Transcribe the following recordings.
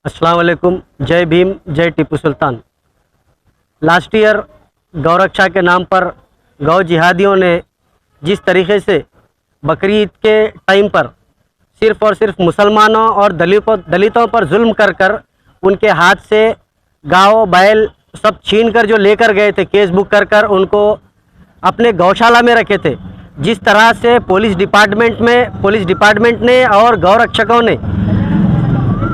अस्सलाम वालेकुम। जय भीम, जय टीपू सुल्तान। लास्ट ईयर गौरक्षा के नाम पर गौ जिहादियों ने जिस तरीके से बकरीद के टाइम पर सिर्फ़ और सिर्फ मुसलमानों और दलितों पर जुल्म कर कर उनके हाथ से गाँव बैल सब छीन कर जो लेकर गए थे, केस बुक कर कर उनको अपने गौशाला में रखे थे। जिस तरह से पुलिस डिपार्टमेंट ने और गौरक्षकों ने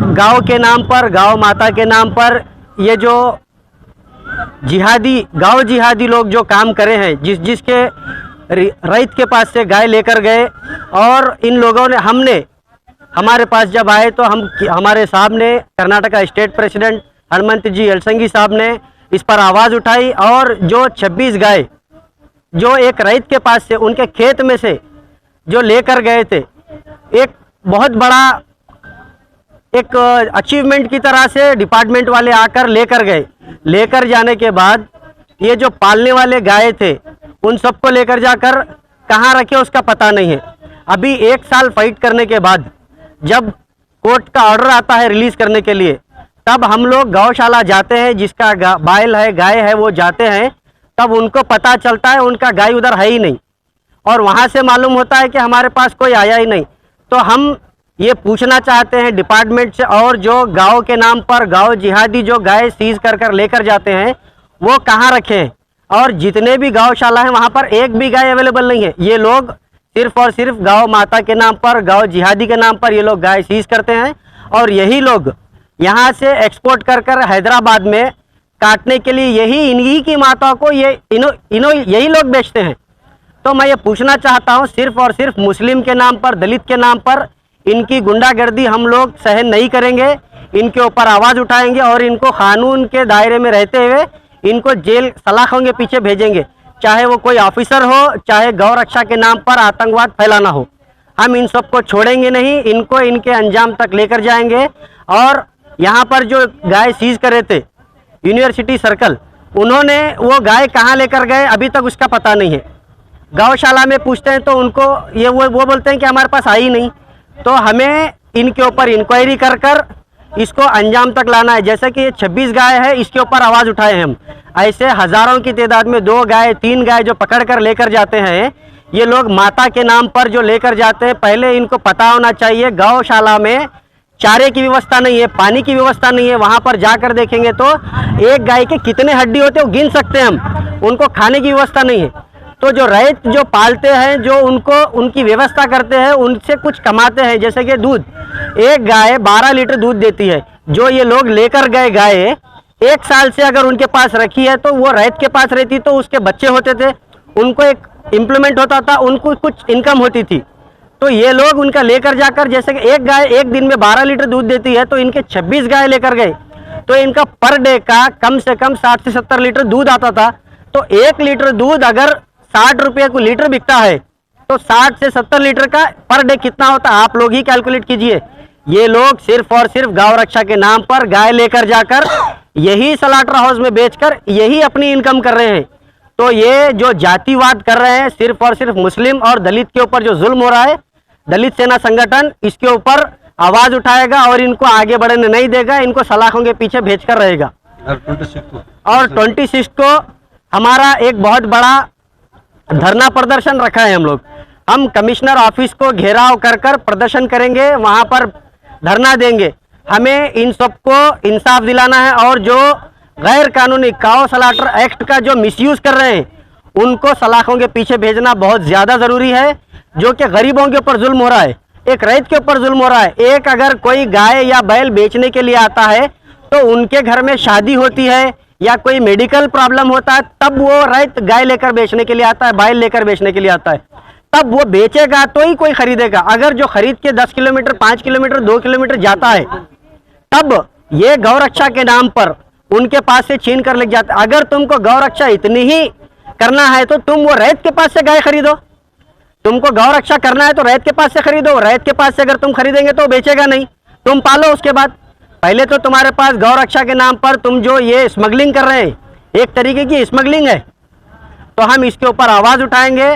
गाँव के नाम पर, गाँव माता के नाम पर ये जो गाँव जिहादी लोग जो काम करे हैं, जिसके रईत के पास से गाय लेकर गए, और इन लोगों ने हमारे पास जब आए तो हमारे साहब ने, कर्नाटका स्टेट प्रेसिडेंट हनुमंत जी यलसंगी साहब ने इस पर आवाज़ उठाई और जो 26 गाय जो एक रईत के पास से उनके खेत में से जो लेकर गए थे, एक बहुत बड़ा एक अचीवमेंट की तरह से डिपार्टमेंट वाले आकर लेकर गए। लेकर जाने के बाद ये जो पालने वाले गाय थे उन सबको लेकर जाकर कहाँ रखे उसका पता नहीं है। अभी 1 साल फाइट करने के बाद जब कोर्ट का ऑर्डर आता है रिलीज़ करने के लिए, तब हम लोग गौशाला जाते हैं, जिसका बैल है, गाय है, वो जाते हैं, तब उनको पता चलता है उनका गाय उधर है ही नहीं, और वहाँ से मालूम होता है कि हमारे पास कोई आया ही नहीं। तो हम ये पूछना चाहते हैं डिपार्टमेंट से, और जो गाँव के नाम पर गाँव जिहादी जो गाय सीज कर लेकर जाते हैं वो कहाँ रखे हैं, और जितने भी गौशाला हैं वहाँ पर एक भी गाय अवेलेबल नहीं है। ये लोग सिर्फ और सिर्फ गाँव माता के नाम पर, गाँव जिहादी के नाम पर ये लोग गाय सीज करते हैं, और यही लोग यहाँ से एक्सपोर्ट कर हैदराबाद में काटने के लिए इन्हीं की माताओं को यही लोग बेचते हैं। तो मैं ये पूछना चाहता हूँ, सिर्फ और सिर्फ मुस्लिम के नाम पर, दलित के नाम पर इनकी गुंडागर्दी हम लोग सहन नहीं करेंगे। इनके ऊपर आवाज़ उठाएंगे और इनको कानून के दायरे में रहते हुए इनको जेल सलाखों के पीछे भेजेंगे, चाहे वो कोई ऑफिसर हो, चाहे गौरक्षा के नाम पर आतंकवाद फैलाना हो। हम इन सबको छोड़ेंगे नहीं, इनको इनके अंजाम तक लेकर जाएंगे। और यहाँ पर जो गाय सीज करे थे यूनिवर्सिटी सर्कल, उन्होंने वो गाय कहाँ लेकर गए अभी तक उसका पता नहीं है। गौशाला में पूछते हैं तो उनको वो बोलते हैं कि हमारे पास आई नहीं। तो हमें इनके ऊपर इंक्वायरी कर इसको अंजाम तक लाना है। जैसे कि ये 26 गाय है, इसके ऊपर आवाज़ उठाए हैं हम। ऐसे हज़ारों की तादाद में 2 गाय 3 गाय जो पकड़ कर लेकर जाते हैं, ये लोग माता के नाम पर जो लेकर जाते हैं, पहले इनको पता होना चाहिए गौशाला में चारे की व्यवस्था नहीं है, पानी की व्यवस्था नहीं है। वहाँ पर जाकर देखेंगे तो एक गाय के कितने हड्डी होते हैं वो गिन सकते हैं हम। उनको खाने की व्यवस्था नहीं है। तो जो रईत जो पालते हैं, जो उनकी व्यवस्था करते हैं, उनसे कुछ कमाते हैं। जैसे कि दूध, एक गाय 12 लीटर दूध देती है। जो ये लोग लेकर गए गाय 1 साल से अगर उनके पास रखी है तो वो रईत के पास रहती, तो उसके बच्चे होते थे, उनको एक इम्प्लीमेंट होता था, उनको कुछ इनकम होती थी। तो ये लोग उनका लेकर जाकर, जैसे कि एक गाय एक दिन में 12 लीटर दूध देती है, तो इनके 26 गाय लेकर गए, तो इनका पर डे का कम से कम 60 से 70 लीटर दूध आता था। तो 1 लीटर दूध अगर 60 रुपये को लीटर बिकता है तो 60 से 70 लीटर का पर डे कितना होता है आप लोग ही कैलकुलेट कीजिए। ये लोग सिर्फ और सिर्फ गौरक्षा के नाम पर गाय लेकर जाकर यही स्लॉटर हाउस में बेचकर यही अपनी इनकम कर रहे हैं। तो ये जो जातिवाद कर रहे हैं, सिर्फ और सिर्फ मुस्लिम और दलित के ऊपर जो जुल्म हो रहा है, दलित सेना संगठन इसके ऊपर आवाज़ उठाएगा और इनको आगे बढ़ने नहीं देगा, इनको सलाखों के पीछे भेजकर रहेगा। और 26 को हमारा एक बहुत बड़ा धरना प्रदर्शन रखा है। हम कमिश्नर ऑफिस को घेराव कर प्रदर्शन करेंगे, वहाँ पर धरना देंगे। हमें इन सबको इंसाफ दिलाना है, और जो गैर कानूनी काऊ स्लॉटर एक्ट का जो मिसयूज़ कर रहे हैं उनको सलाखों के पीछे भेजना बहुत ज़्यादा ज़रूरी है। जो कि गरीबों के ऊपर जुल्म हो रहा है, एक रईत के ऊपर जुल्म हो रहा है। एक अगर कोई गाय या बैल बेचने के लिए आता है तो उनके घर में शादी होती है या कोई मेडिकल प्रॉब्लम होता है, तब वो रईत गाय लेकर बेचने के लिए आता है, बैल लेकर बेचने के लिए आता है, तब वो बेचेगा तो ही कोई खरीदेगा। अगर जो खरीद के 10 किलोमीटर 5 किलोमीटर 2 किलोमीटर जाता है, तब ये गौरक्षा के नाम पर उनके पास से छीन कर ले जाता। अगर तुमको गौरक्षा इतनी ही करना है तो तुम वो रईत के पास से गाय खरीदो। तुमको गौरक्षा करना है तो रईत के पास से खरीदो। रईत के पास से अगर तुम खरीदेंगे तो बेचेगा नहीं, तुम पालो। उसके बाद पहले तो तुम्हारे पास गौरक्षा के नाम पर तुम जो ये स्मगलिंग कर रहे हैं, एक तरीके की स्मगलिंग है। तो हम इसके ऊपर आवाज़ उठाएंगे।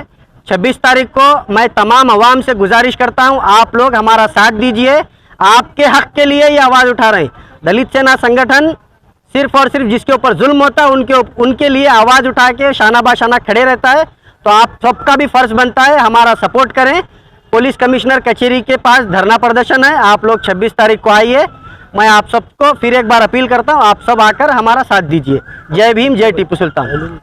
26 तारीख को मैं तमाम अवाम से गुजारिश करता हूं, आप लोग हमारा साथ दीजिए। आपके हक के लिए ये आवाज़ उठा रहे हैं। दलित सेना संगठन सिर्फ और सिर्फ जिसके ऊपर जुल्म होता है उनके लिए आवाज़ उठा के शाना बाशाना खड़े रहता है। तो आप सबका भी फर्ज बनता है हमारा सपोर्ट करें। पुलिस कमिश्नर कचहरी के पास धरना प्रदर्शन है, आप लोग 26 तारीख को आइए। मैं आप सबको फिर एक बार अपील करता हूँ, आप सब आकर हमारा साथ दीजिए। जय भीम, जय टीपू सुल्तान।